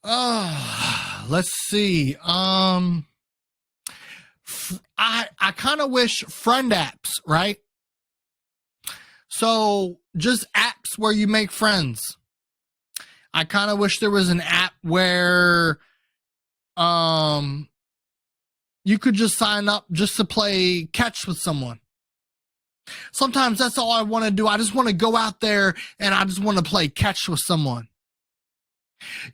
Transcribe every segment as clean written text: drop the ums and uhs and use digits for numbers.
Let's see. I kind of wish friend apps, right? So just apps where you make friends. I kind of wish there was an app where you could just sign up just to play catch with someone. Sometimes that's all I want to do. I just want to go out there and I just want to play catch with someone.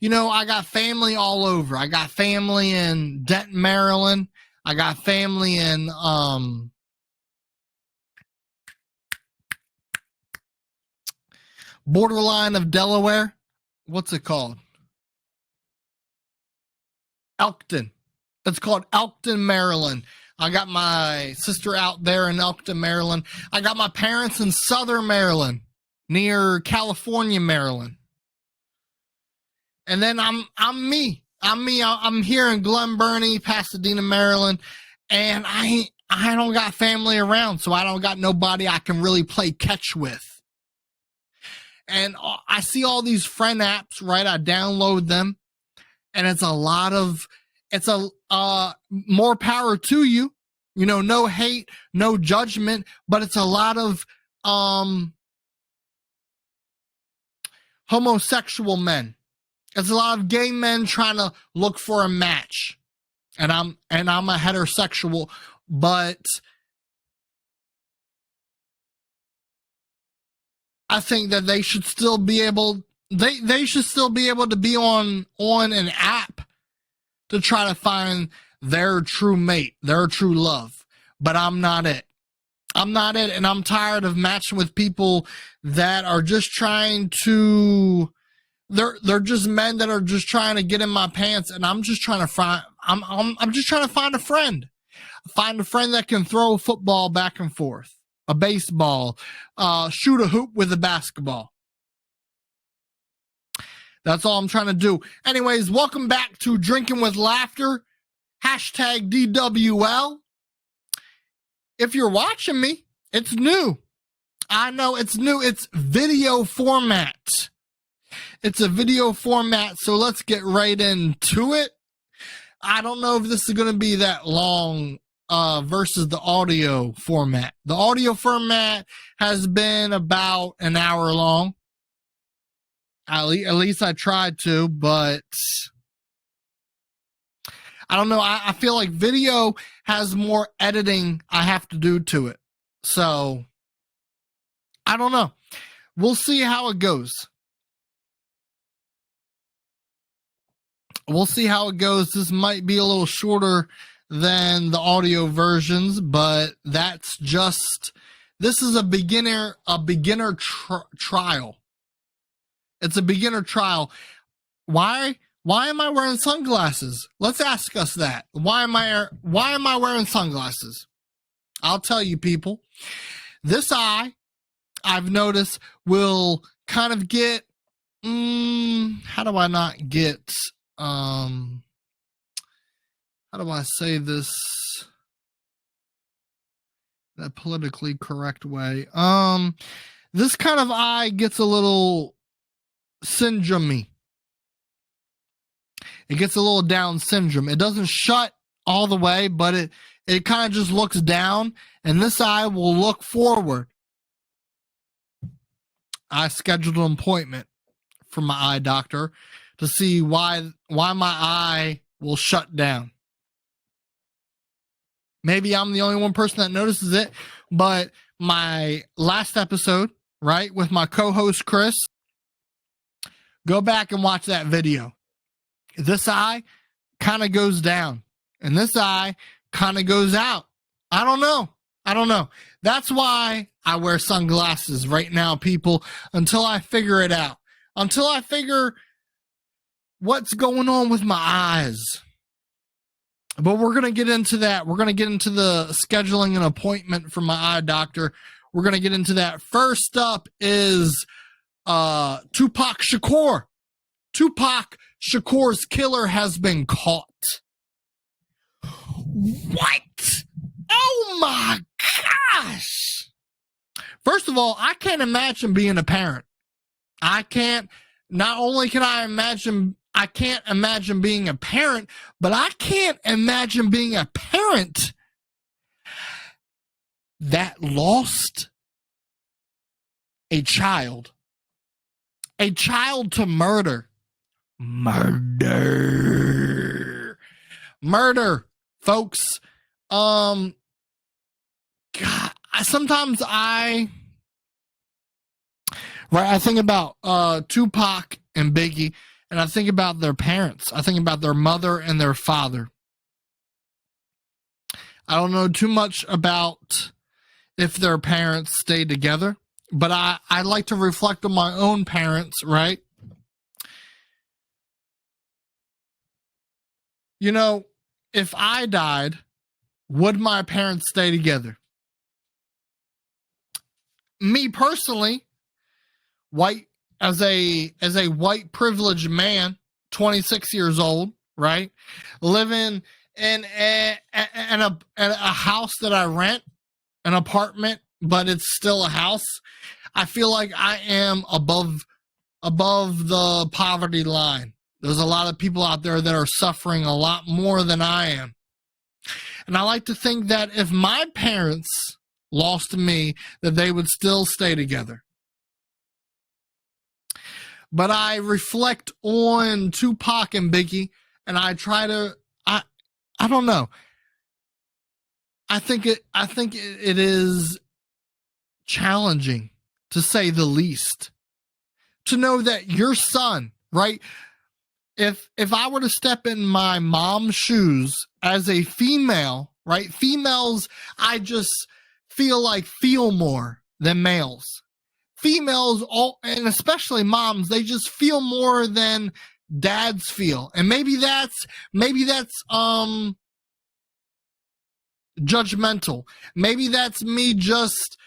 You know, I got family all over. I got family in Denton, Maryland. I got family in borderline of Delaware. What's it called? Elkton. It's called Elkton, Maryland. I got my sister out there in Elkton, Maryland. I got my parents in Southern Maryland, near California, Maryland. And then I'm me. I'm here in Glen Burnie, Pasadena, Maryland, and I don't got family around, so I don't got nobody I can really play catch with. And I see all these friend apps, right? I download them, and it's more power to you. You know, no hate, no judgment, but it's a lot of homosexual men. It's a lot of gay men trying to look for a match. And I'm a heterosexual, but I think that they should still be able they should still be able to be on an app to try to find their true mate, their true love. But I'm not it. I'm not it, and I'm tired of matching with people that are just trying to they're just men that are just trying to get in my pants, and I'm just trying to find I'm just trying to find a friend. Find a friend that can throw a football back and forth, a baseball, shoot a hoop with a basketball. That's all I'm trying to do. Anyways, welcome back to Drinking with Laughter, hashtag DWL. If you're watching me, it's new. I know it's new. It's video format. It's a video format, so let's get right into it. I don't know if this is going to be that long versus the audio format. The audio format has been about an hour long. At least I tried to, but I don't know. I feel like video has more editing I have to do to it. So, I don't know. We'll see how it goes. We'll see how it goes. This might be a little shorter than the audio versions, but this is a beginner trial. It's a beginner trial. Why am I wearing sunglasses? Let's ask us that. Why am I wearing sunglasses? I'll tell you, people. This eye, I've noticed, will kind of get how do I not get how do I say this the politically correct way? This kind of eye gets a little syndrome-y. It gets a little Down syndrome. It doesn't shut all the way, but it kind of just looks down, and this eye will look forward. I scheduled an appointment for my eye doctor to see why my eye will shut down. Maybe I'm the only one person that notices it, but my last episode, right, with my co-host Chris, go back and watch that video. This eye kind of goes down, and this eye kind of goes out. I don't know. That's why I wear sunglasses right now, people, until I figure it out. Until I figure what's going on with my eyes. But we're going to get into that. We're going to get into the scheduling an appointment for my eye doctor. We're going to get into that. First up is Tupac Shakur. Tupac Shakur's killer has been caught. What? Oh my gosh. First of all, I can't imagine being a parent. Not only can I imagine I can't imagine being a parent, but I can't imagine being a parent that lost a child to murder. Murder, folks. God, sometimes I think about Tupac and Biggie, and I think about their parents. I think about their mother and their father. I don't know too much about if their parents stayed together, but I like to reflect on my own parents, right? You know, if I died, would my parents stay together? Me personally, as a white privileged man, 26 years old, right? Living in a house that I rent, an apartment, but it's still a house. I feel like I am above the poverty line. There's a lot of people out there that are suffering a lot more than I am. And I like to think that if my parents lost me, that they would still stay together. But I reflect on Tupac and Biggie, and I try to, I don't know. I think it is challenging, to say the least, to know that your son, right? If I were to step in my mom's shoes as a female, right? Females, I just feel more than males. Females, and especially moms, they just feel more than dads feel. And maybe that's judgmental. Maybe that's me just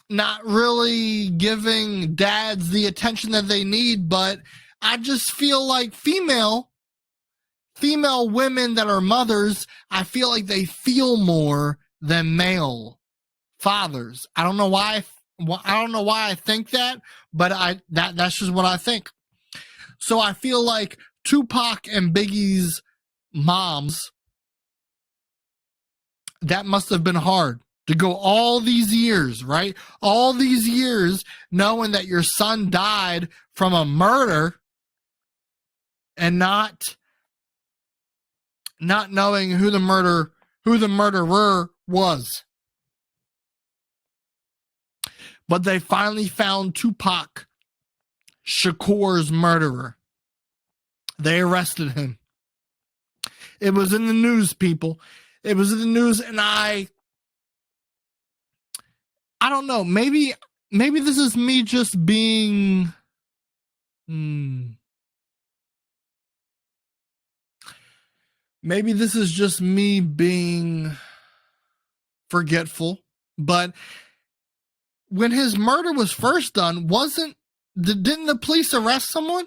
not really giving dads the attention that they need, but I just feel like female women that are mothers, I feel like they feel more than male fathers. I don't know why I think that, but that's just what I think. So I feel like Tupac and Biggie's moms, that must have been hard to go all these years, right? All these years knowing that your son died from a murder and not knowing who the murderer was. But they finally found Tupac Shakur's murderer. They arrested him. It was in the news, people. It was in the news, and I don't know. Maybe this is me just being maybe this is just me being forgetful, but when his murder was first done, didn't the police arrest someone?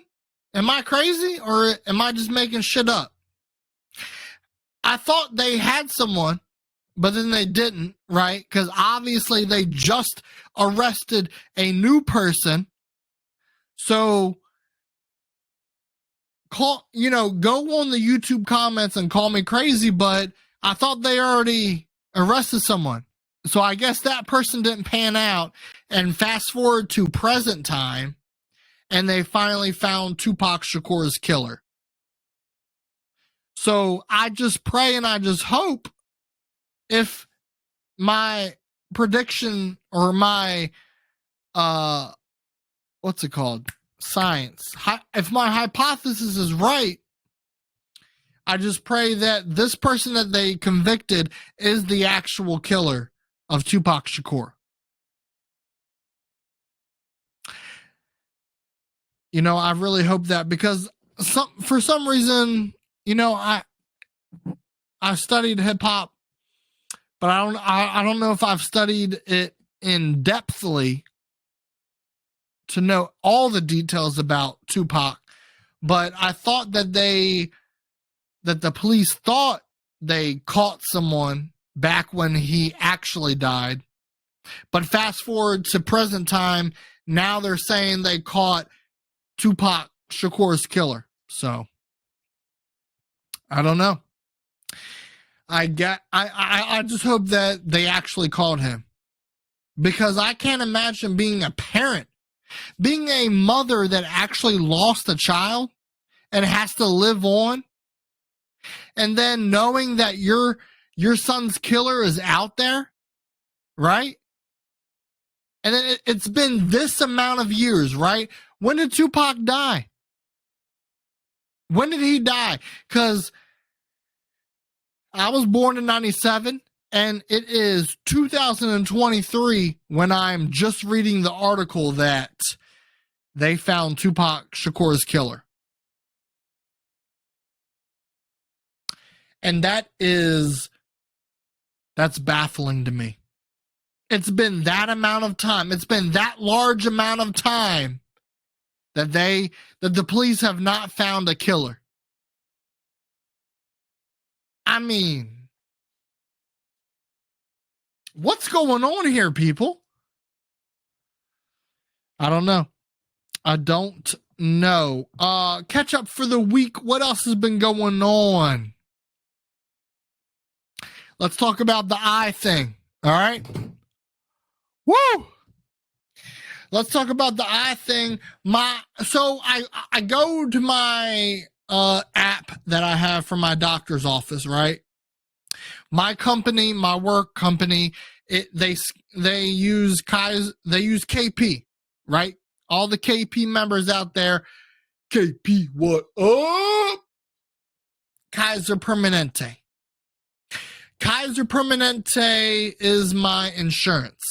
Am I crazy, or am I just making shit up? I thought they had someone, but then they didn't, right? Because obviously they just arrested a new person. So go on the YouTube comments and call me crazy, but I thought they already arrested someone. So I guess that person didn't pan out, and fast forward to present time, and they finally found Tupac Shakur's killer. So I just pray and I just hope, if my prediction or my what's it called? Science. If my hypothesis is right, I just pray that this person that they convicted is the actual killer of Tupac Shakur. I really hope that, because for some reason, I studied hip hop, but I don't know if I've studied it in depthly to know all the details about Tupac. But I thought that the police thought they caught someone back when he actually died. But fast forward to present time, now they're saying they caught Tupac Shakur's killer. So I don't know. I just hope that they actually called him, because I can't imagine being a parent, being a mother that actually lost a child and has to live on, and then knowing that your son's killer is out there, right? And it's been this amount of years, right? When did Tupac die? When did he die? Because I was born in 97, and it is 2023 when I'm just reading the article that they found Tupac Shakur's killer. And that's baffling to me. It's been that amount of time. It's been that large amount of time that the police have not found a killer. I mean, what's going on here, people? I don't know. Catch up for the week. What else has been going on? Let's talk about the eye thing. All right. Woo! Let's talk about the eye thing. So I go to my app that I have for my doctor's office, right? My company, my work company, they use KP, right? All the KP members out there, KP, what up? Kaiser Permanente. Kaiser Permanente is my insurance.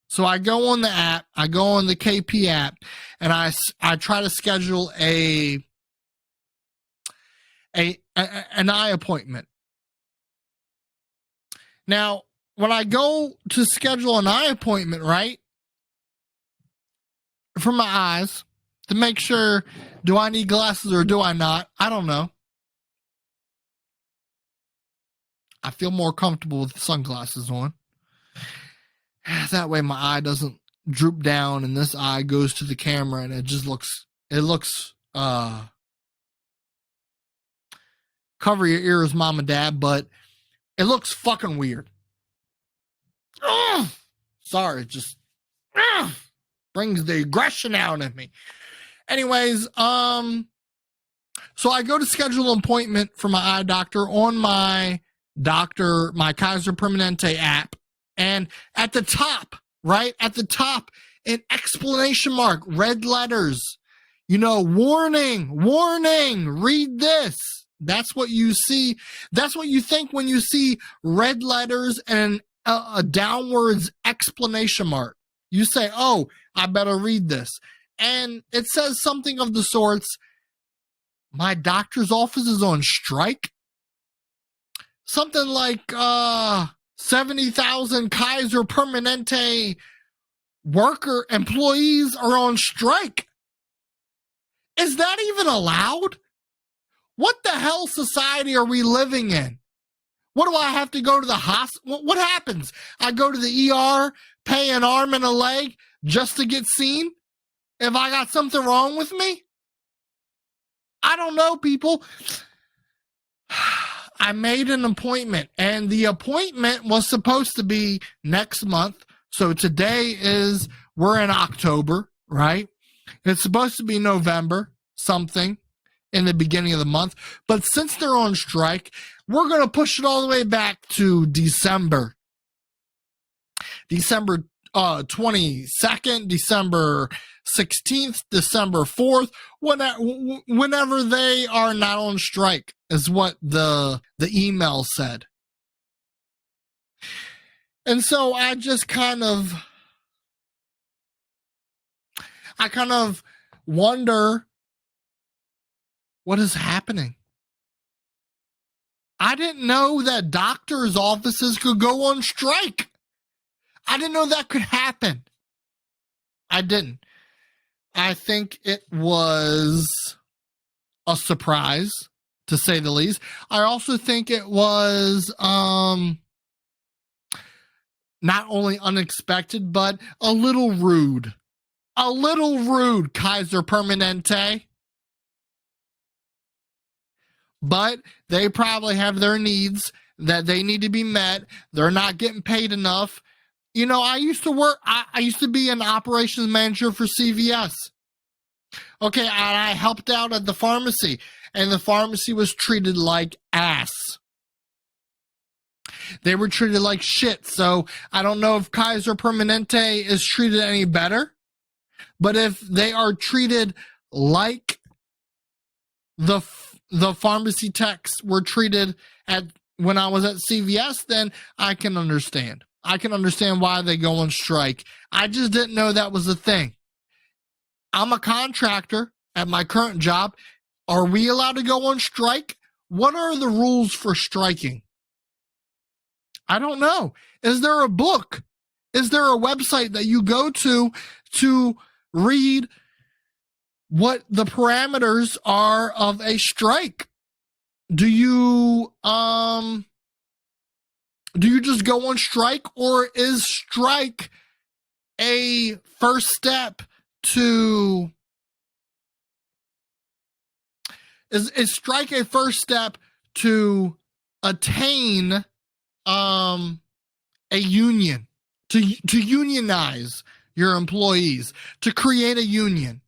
So I go on the app, I go on the KP app, and I try to schedule an eye appointment. Now, when I go to schedule an eye appointment, right, for my eyes, to make sure, do I need glasses or do I not? I don't know. I feel more comfortable with sunglasses on. That way my eye doesn't droop down and this eye goes to the camera and it looks cover your ears, mom and dad, but it looks fucking weird. Sorry, it just brings the aggression out of me. Anyways, so I go to schedule an appointment for my eye doctor on my Kaiser Permanente app. And at the top, right at the top, an exclamation mark, red letters, warning, read this. That's what you see. That's what you think when you see red letters and a downwards exclamation mark. You say, oh, I better read this. And it says something of the sorts, my doctor's office is on strike. Something like 70,000 Kaiser Permanente employees are on strike. Is that even allowed? What the hell society are we living in? What do I have to go to the hospital? What happens? I go to the ER, pay an arm and a leg just to get seen? If I got something wrong with me? I don't know, people. I made an appointment, and the appointment was supposed to be next month. So we're in October, right? It's supposed to be November, something in the beginning of the month. But since they're on strike, we're going to push it all the way back to December 22nd, December 16th, December 4th, whenever they are not on strike, is what the email said. And so I just kind of wonder what is happening. I didn't know that doctors' offices could go on strike. I didn't know that could happen. I didn't. I think it was a surprise, to say the least. I also think it was not only unexpected, but a little rude. A little rude, Kaiser Permanente. but they probably have their needs that they need to be met. They're not getting paid enough. You know, I used to be an operations manager for CVS. Okay, and I helped out at the pharmacy, and the pharmacy was treated like ass. They were treated like shit. So I don't know if Kaiser Permanente is treated any better, but if they are treated like the pharmacy techs were treated at when I was at CVS, then I can understand. I can understand why they go on strike. I just didn't know that was a thing. I'm a contractor at my current job. Are we allowed to go on strike? What are the rules for striking? I don't know. Is there a book? Is there a website that you go to read what the parameters are of a strike? Do you just go on strike, or is strike a first step to is strike a first step to attain a union, to unionize your employees, to create a union?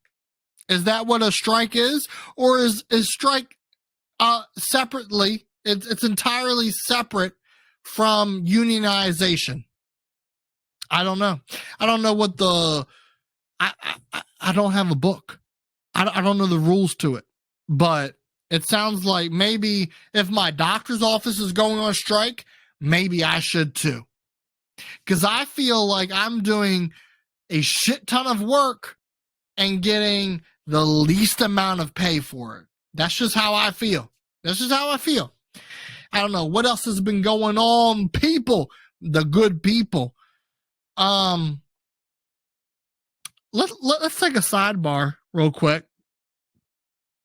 Is that what a strike is? Or is strike separately, it's entirely separate from unionization? I don't know. I don't know what I don't have a book. I don't know the rules to it, but it sounds like maybe if my doctor's office is going on strike, maybe I should too. Because I feel like I'm doing a shit ton of work and getting the least amount of pay for it. That's just how I feel. That's just how I feel. I don't know what else has been going on. People, the good people. Let's take a sidebar real quick.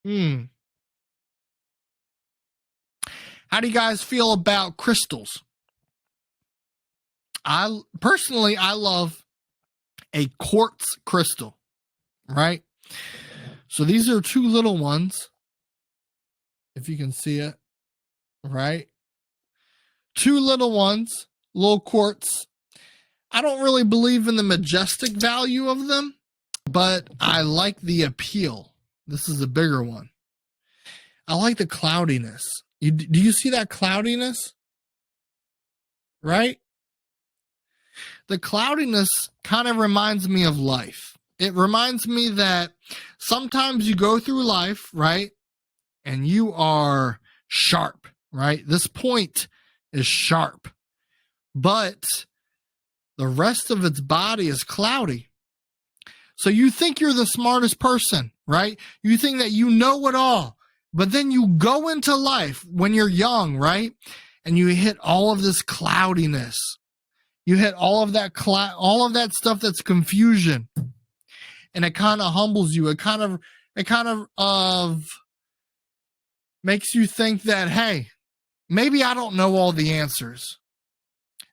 How do you guys feel about crystals? I personally love a quartz crystal, right? So these are two little ones, if you can see it, right? Two little ones, little quartz. I don't really believe in the majestic value of them, but I like the appeal. This is a bigger one. I like the cloudiness. Do you see that cloudiness? Right? The cloudiness kind of reminds me of life. It reminds me that sometimes you go through life, right? And you are sharp, right? This point is sharp, but the rest of its body is cloudy. So you think you're the smartest person, right? You think that you know it all, but then you go into life when you're young, right? And you hit all of this cloudiness. You hit all of that all of that stuff that's confusion. And it kind of humbles you. It kind of makes you think that, hey, maybe I don't know all the answers.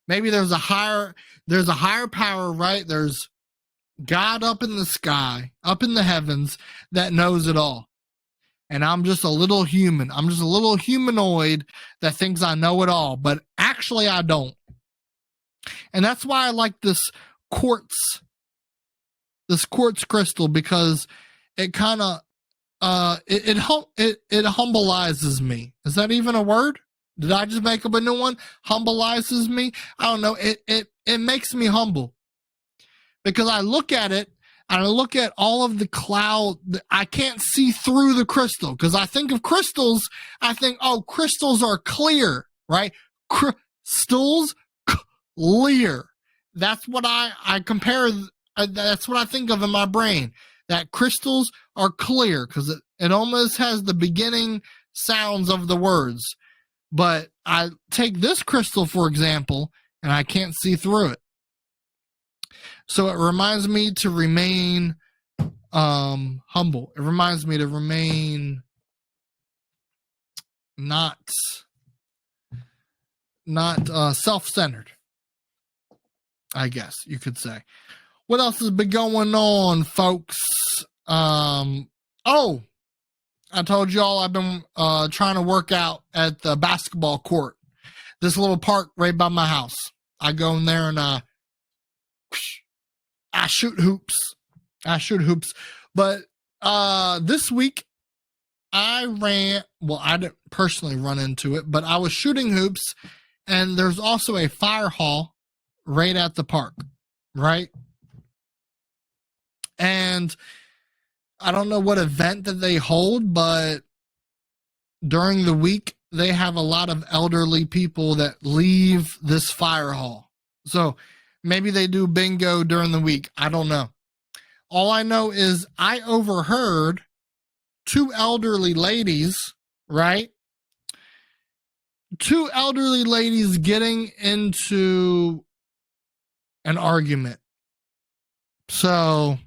Maybe there's a higher power, right? There's God up in the sky, up in the heavens, that knows it all. And I'm just a little human. I'm just a little humanoid that thinks I know it all, but actually I don't. And that's why I like this quartz crystal, because it kind of it humbleizes me. Is that even a word? Did I just make up a new one? Humbleizes me? I don't know. It makes me humble, because I look at it and I look at all of the cloud. I can't see through the crystal, because I think of crystals. I think, oh, crystals are clear, right? Crystals clear. That's what I compare. That's what I think of in my brain, that crystals are clear, because it almost has the beginning sounds of the words. But I take this crystal, for example, and I can't see through it. So it reminds me to remain humble. It reminds me to remain not self-centered, I guess you could say. What else has been going on, folks? I I told y'all I've been trying to work out at the basketball court, this little park right by my house. I go in there and I shoot hoops. But this week I didn't personally run into it, but I was shooting hoops, and there's also a fire hall right at the park, right? And I don't know what event that they hold, but during the week, they have a lot of elderly people that leave this fire hall. So maybe they do bingo during the week. I don't know. All I know is I overheard two elderly ladies, right? Two elderly ladies getting into an argument. So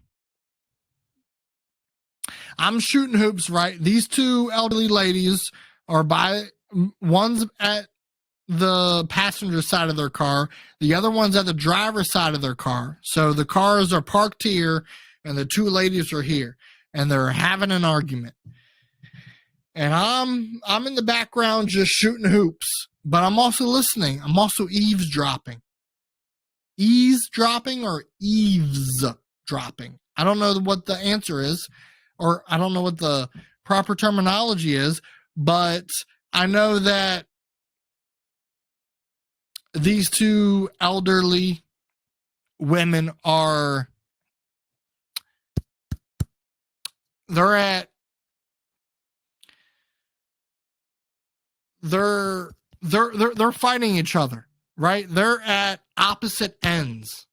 I'm shooting hoops, right? These two elderly ladies are one's at the passenger side of their car, the other one's at the driver's side of their car. So the cars are parked here, and the two ladies are here, and they're having an argument. And I'm in the background just shooting hoops, but I'm also listening. I'm also eavesdropping. Eavesdropping or eavesdropping? I don't know what the answer is, or I don't know what the proper terminology is, but I know that these two elderly women they're fighting each other, right? They're at opposite ends.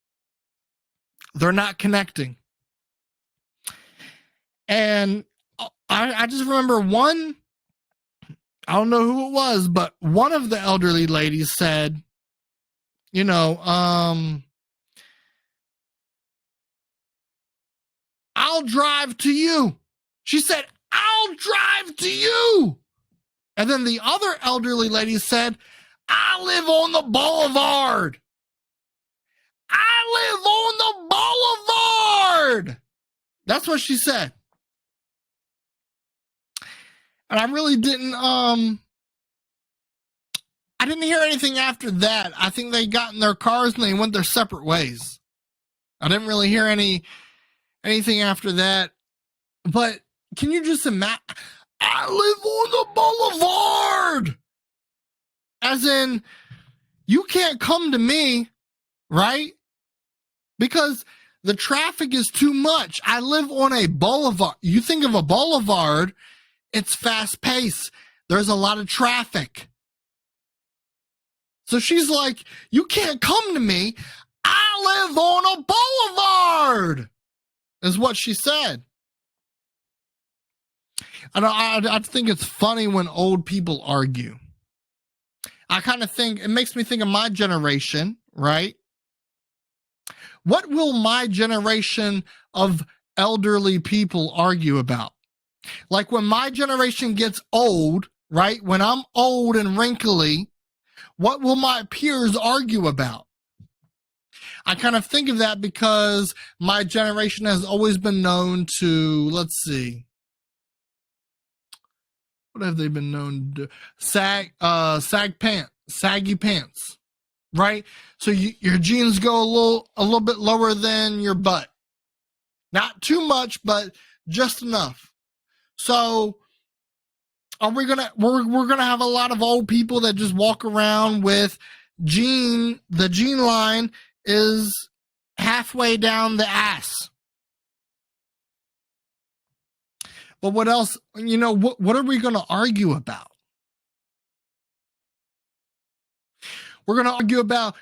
They're not connecting. And I just remember one, I don't know who it was, but one of the elderly ladies said, I'll drive to you. She said, I'll drive to you. And then the other elderly lady said, I live on the boulevard. I live on the boulevard. That's what she said. And I really didn't hear anything after that. I think they got in their cars and they went their separate ways. I didn't really hear anything after that. But can you just imagine? I live on the boulevard. As in, you can't come to me, right? Because the traffic is too much. I live on a boulevard. You think of a boulevard, it's fast paced. There's a lot of traffic. So she's like, you can't come to me. I live on a boulevard, is what she said. And I think it's funny when old people argue. I kind of think, it makes me think of my generation, right? What will my generation of elderly people argue about? Like when my generation gets old, right? When I'm old and wrinkly, what will my peers argue about? I kind of think of that because my generation has always been known to, let's see, what have they been known to do? Saggy pants, right? So your jeans go a little bit lower than your butt. Not too much, but just enough. So we're gonna have a lot of old people that just walk around with the jean line is halfway down the ass. But what else, what are we going to argue about? We're going to argue about,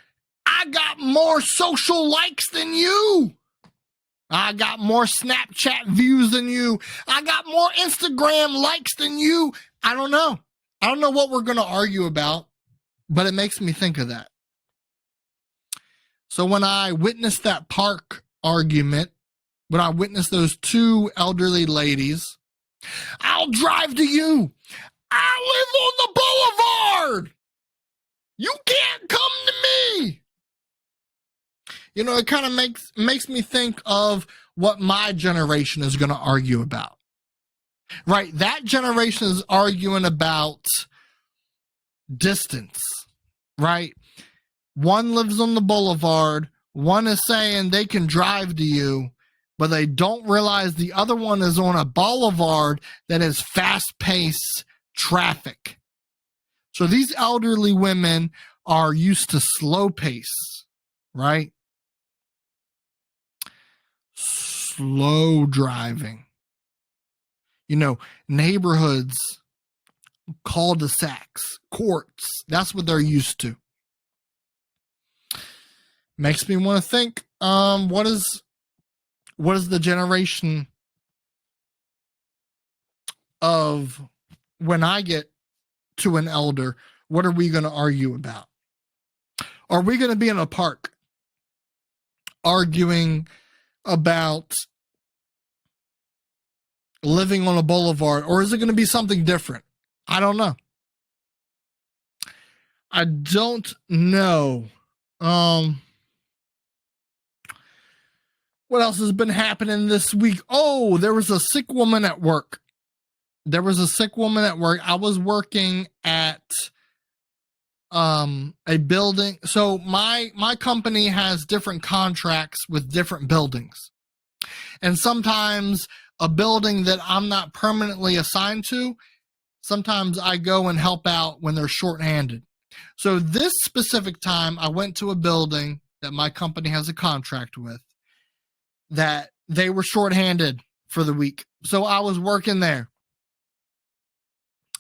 I got more social likes than you. I got more Snapchat views than you. I got more Instagram likes than you. I don't know. I don't know what we're going to argue about, but it makes me think of that. So when I witnessed that park argument, when I witnessed those two elderly ladies, I'll drive to you. I live on the boulevard. You can't come to me. It kind of makes me think of what my generation is going to argue about. right? That generation is arguing about distance, right? One lives on the boulevard. One is saying they can drive to you, but they don't realize the other one is on a boulevard that is fast-paced traffic. So these elderly women are used to slow pace, right? Slow driving. You know, neighborhoods, cul-de-sacs, courts. That's what they're used to. Makes me want to think, what is the generation of when I get to an elder, what are we going to argue about? Are we going to be in a park arguing about living on a boulevard, or is it going to be something different? I don't know. I don't know. What else has been happening this week? Oh, there was a sick woman at work. I was working at a building. So my company has different contracts with different buildings. And sometimes a building that I'm not permanently assigned to, sometimes I go and help out when they're shorthanded. So this specific time, I went to a building that my company has a contract with that they were shorthanded for the week. So I was working there.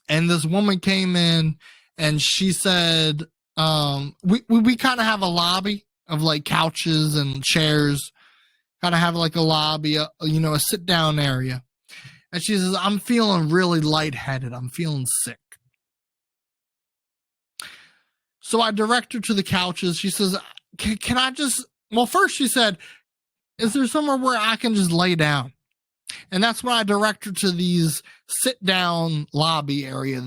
And this woman came in and she said, we kind of have a lobby of like couches and chairs, kind of have like a lobby, a sit down area. And she says, I'm feeling really lightheaded. I'm feeling sick. So I direct her to the couches. She says, can I just, well, first she said, is there somewhere where I can just lay down? And that's when I direct her to these sit down lobby area,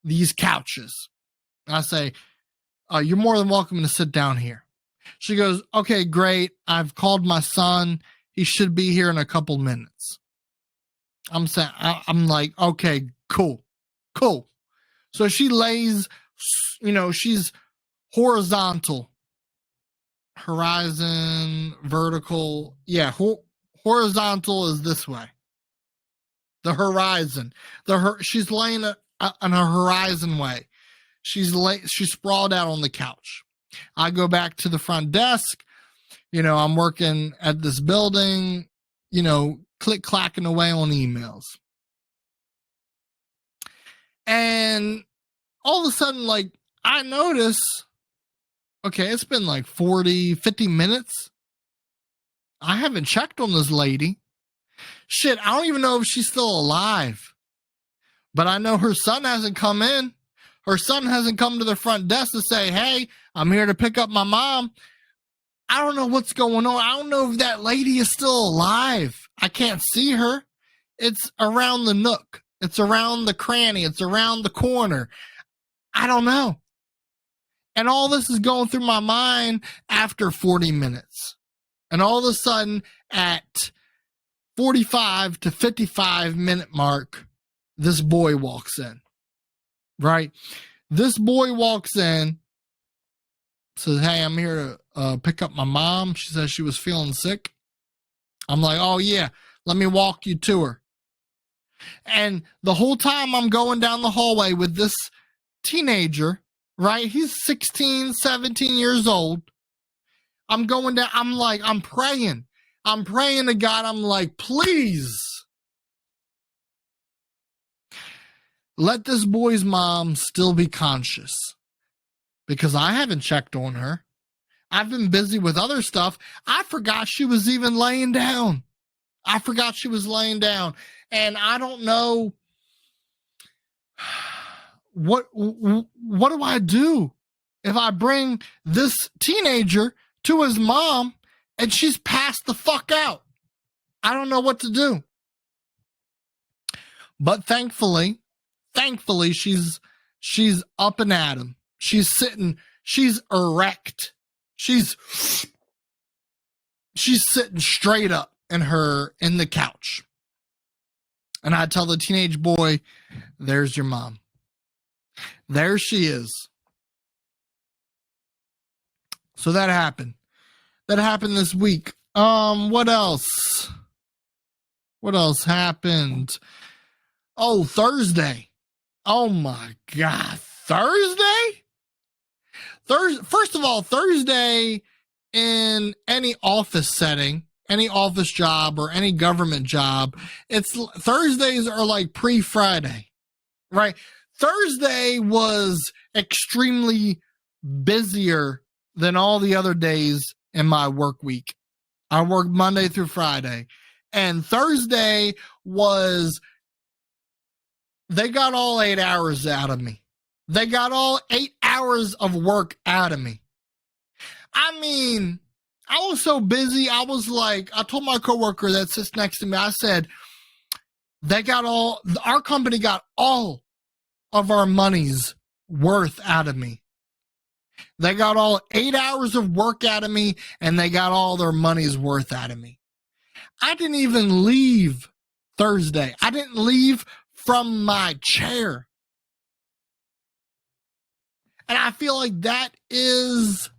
these couches. And I say, you're more than welcome to sit down here. She goes, okay, great. I've called my son. He should be here in a couple minutes. I'm like, okay, cool. So she lays, she's horizontal, horizon, vertical. Yeah. Horizontal is this way. The horizon. She's laying on a horizon way. She's sprawled out on the couch. I go back to the front desk. I'm working at this building, click-clacking away on emails. And all of a sudden, like, I notice, okay, it's been like 40, 50 minutes. I haven't checked on this lady. Shit, I don't even know if she's still alive. But I know her son hasn't come in. Her son hasn't come to the front desk to say, hey, I'm here to pick up my mom. I don't know what's going on. I don't know if that lady is still alive. I can't see her. It's around the nook. It's around the cranny. It's around the corner. I don't know. And all this is going through my mind after 40 minutes. And all of a sudden, at 45 to 55 minute mark, this boy walks in, right? This boy walks in, says, hey, I'm here to pick up my mom. She says she was feeling sick. I'm like, oh, yeah, let me walk you to her. And the whole time I'm going down the hallway with this teenager, right? He's 16, 17 years old. I'm going down. I'm like, I'm praying to God. I'm like, please let this boy's mom still be conscious, because I haven't checked on her. I've been busy with other stuff. I forgot she was even laying down. And I don't know what do I do if I bring this teenager to his mom and she's passed the fuck out. I don't know what to do. But thankfully she's up and at him. She's sitting, she's erect. She's sitting straight up in the couch. And I tell the teenage boy, there's your mom. There she is. So that happened. That happened this week. What else? What else happened? Oh, Thursday. Oh my God. Thursday? First of all, Thursday in any office setting, any office job or any government job, it's Thursdays are like pre-Friday, right? Thursday was extremely busier than all the other days in my work week. I worked Monday through Friday, and Thursday was, they got all 8 hours out of me. They got all 8 hours of work out of me. I mean, I was so busy. I was like, I told my coworker that sits next to me, I said, our company got all of our money's worth out of me. They got all 8 hours of work out of me, and they got all their money's worth out of me. I didn't even leave Thursday. I didn't leave from my chair. And I feel like that is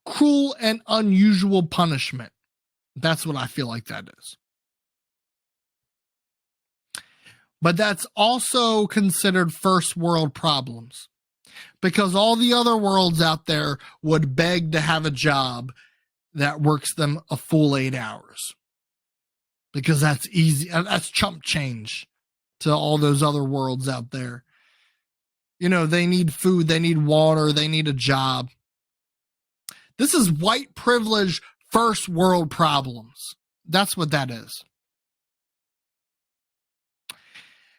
cruel and unusual punishment. That's what I feel like that is. But that's also considered first world problems, because all the other worlds out there would beg to have a job that works them a full 8 hours, because that's easy. That's chump change to all those other worlds out there. You know, they need food, they need water, they need a job. This is white privilege, first world problems. That's what that is.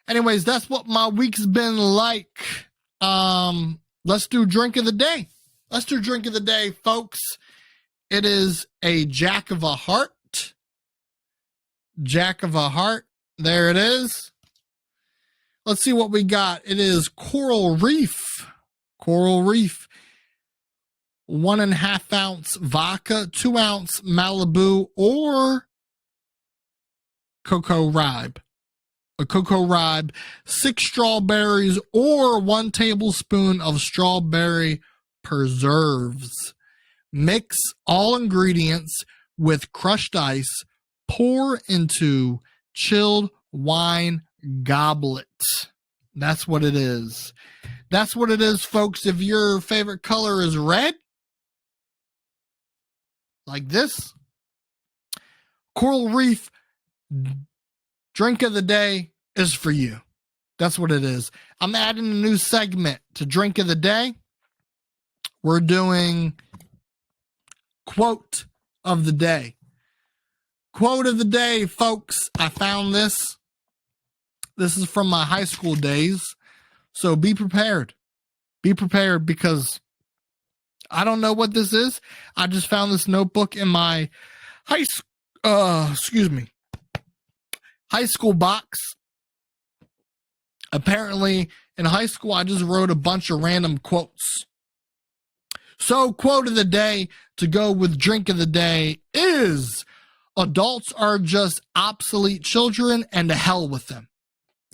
Anyways, that's what my week's been like. Let's do drink of the day. Let's do drink of the day, folks. It is a Jack of a Heart. Jack of a Heart. There it is. Let's see what we got. It is Coral Reef. Coral Reef. 1.5 ounce vodka, 2 ounce Malibu or Cocoa Ribe. A Cocoa Ribe, 6 strawberries, or 1 tablespoon of strawberry preserves. Mix all ingredients with crushed ice. Pour into chilled wine goblet. That's what it is. That's what it is, folks. If your favorite color is red, like this, Coral Reef drink of the day is for you. That's what it is. I'm adding a new segment to drink of the day. We're doing quote of the day. Quote of the day, folks. I found this. This is from my high school days. So be prepared. Be prepared, because I don't know what this is. I just found this notebook in my high school box. Apparently, in high school, I just wrote a bunch of random quotes. So, quote of the day to go with drink of the day is, adults are just obsolete children, and to hell with them.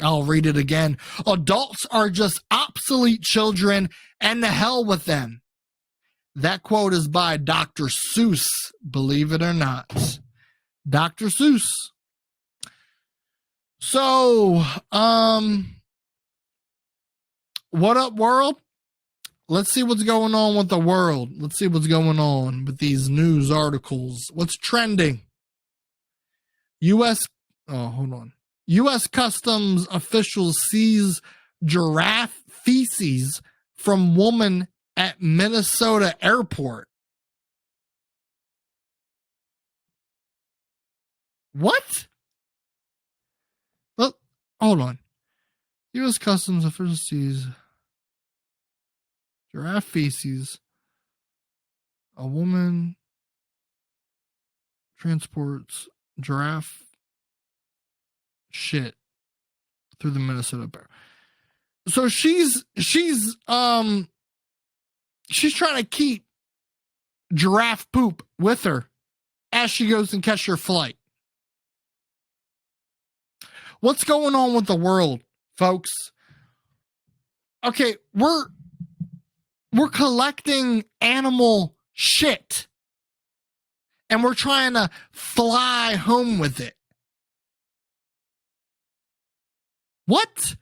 I'll read it again. Adults are just obsolete children, and to hell with them. That quote is by Dr. Seuss, believe it or not. Dr. Seuss. So, what up, world? Let's see what's going on with the world. Let's see what's going on with these news articles. What's trending? U.S. Customs officials seize giraffe feces from woman at Minnesota airport. What? Well, hold on. U.S. Customs officials seize giraffe feces. A woman transports giraffe shit through the Minnesota bear. So she's trying to keep giraffe poop with her as she goes and catches her flight. What's going on with the world, folks? Okay, we're collecting animal shit and we're trying to fly home with it. What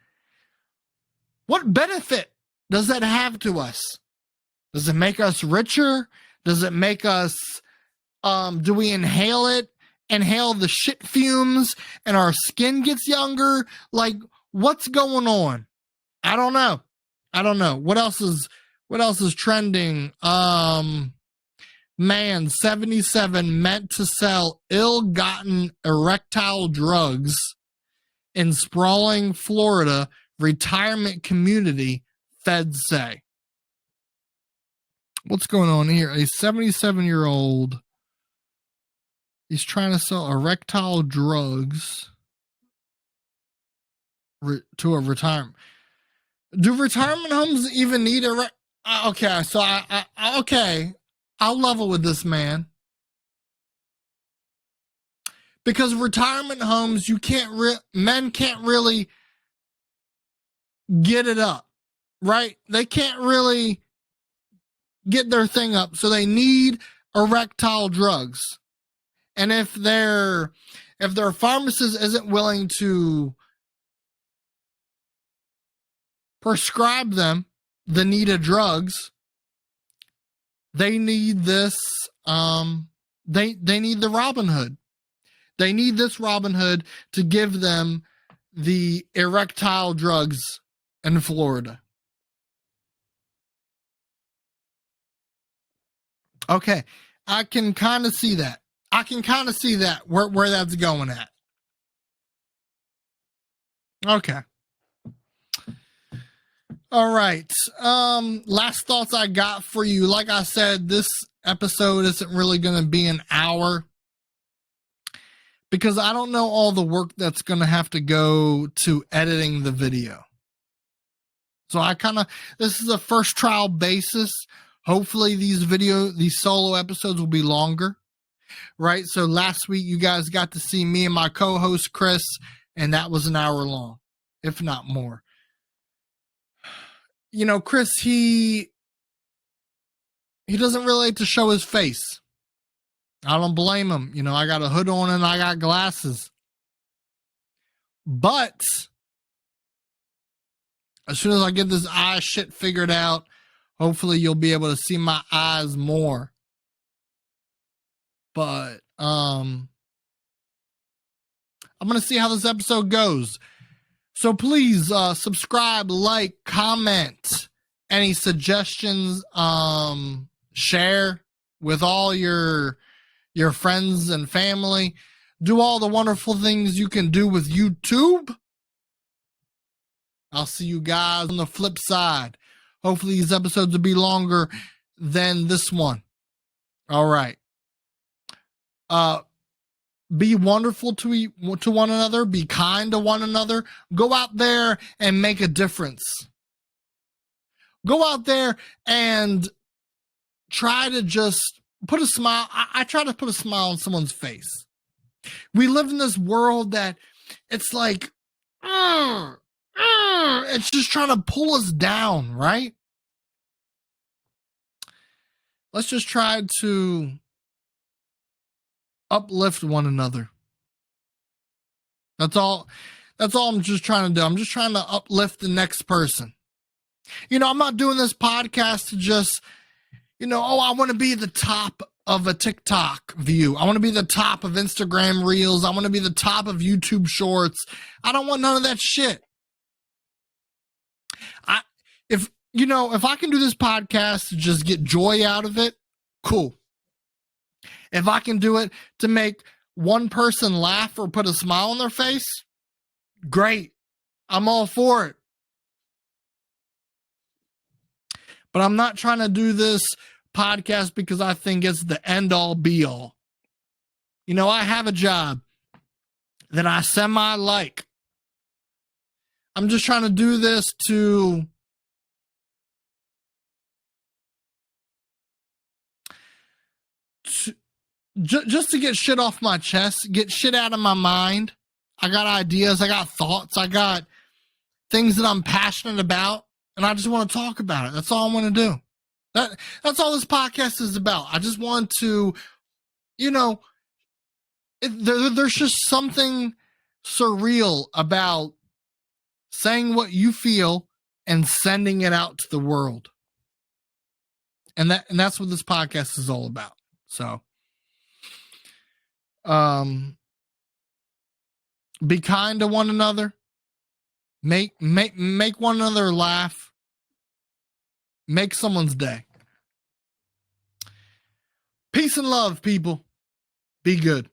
benefit does that have to us? Does it make us richer? Does it make us, do we inhale the shit fumes and our skin gets younger? Like, what's going on? I don't know. What else is trending? Man, 77 meant to sell ill-gotten erectile drugs in sprawling Florida retirement community, feds say. What's going on here? A 77-year-old, he's trying to sell erectile drugs to a retirement. Do retirement homes even need okay, so I'll level with this man. Because retirement homes, men can't really get it up, right? They can't really get their thing up, so they need erectile drugs. And if their pharmacist isn't willing to prescribe them the needed drugs, they need this, they need the Robin Hood. They need this Robin Hood to give them the erectile drugs in Florida. Okay, I can kind of see that. Where that's going at. Okay. All right. Last thoughts I got for you. Like I said, this episode isn't really going to be an hour because I don't know all the work that's going to have to go to editing the video. So this is a first trial basis. Hopefully these solo episodes will be longer, right? So last week you guys got to see me and my co-host Chris, and that was an hour long, if not more. You know, Chris, he doesn't really like to show his face. I don't blame him. You know, I got a hood on and I got glasses. But as soon as I get this eye shit figured out, hopefully you'll be able to see my eyes more. But I'm going to see how this episode goes. So please subscribe, like, comment, any suggestions, share with all your friends and family. Do all the wonderful things you can do with YouTube. I'll see you guys on the flip side. Hopefully these episodes will be longer than this one. All right. Be wonderful to one another. Be kind to one another. Go out there and make a difference. Go out there and try to just put a smile. I try to put a smile on someone's face. We live in this world that it's like, it's just trying to pull us down, right? Let's just try to uplift one another. That's all I'm just trying to do. I'm just trying to uplift the next person. You know, I'm not doing this podcast to just, I want to be the top of a TikTok view. I want to be the top of Instagram Reels. I want to be the top of YouTube Shorts. I don't want none of that shit. If I can do this podcast to just get joy out of it, cool. If I can do it to make one person laugh or put a smile on their face, great. I'm all for it. But I'm not trying to do this podcast because I think it's the end all be all. I have a job that I semi like. I'm just trying to do this to just to get shit off my chest, get shit out of my mind. I got ideas, I got thoughts, I got things that I'm passionate about, and I just want to talk about it. That's all I want to do. That's all this podcast is about. I just want to, there's just something surreal about saying what you feel and sending it out to the world. And that's what this podcast is all about. So, be kind to one another. Make one another laugh. Make someone's day. Peace and love, people. Be good.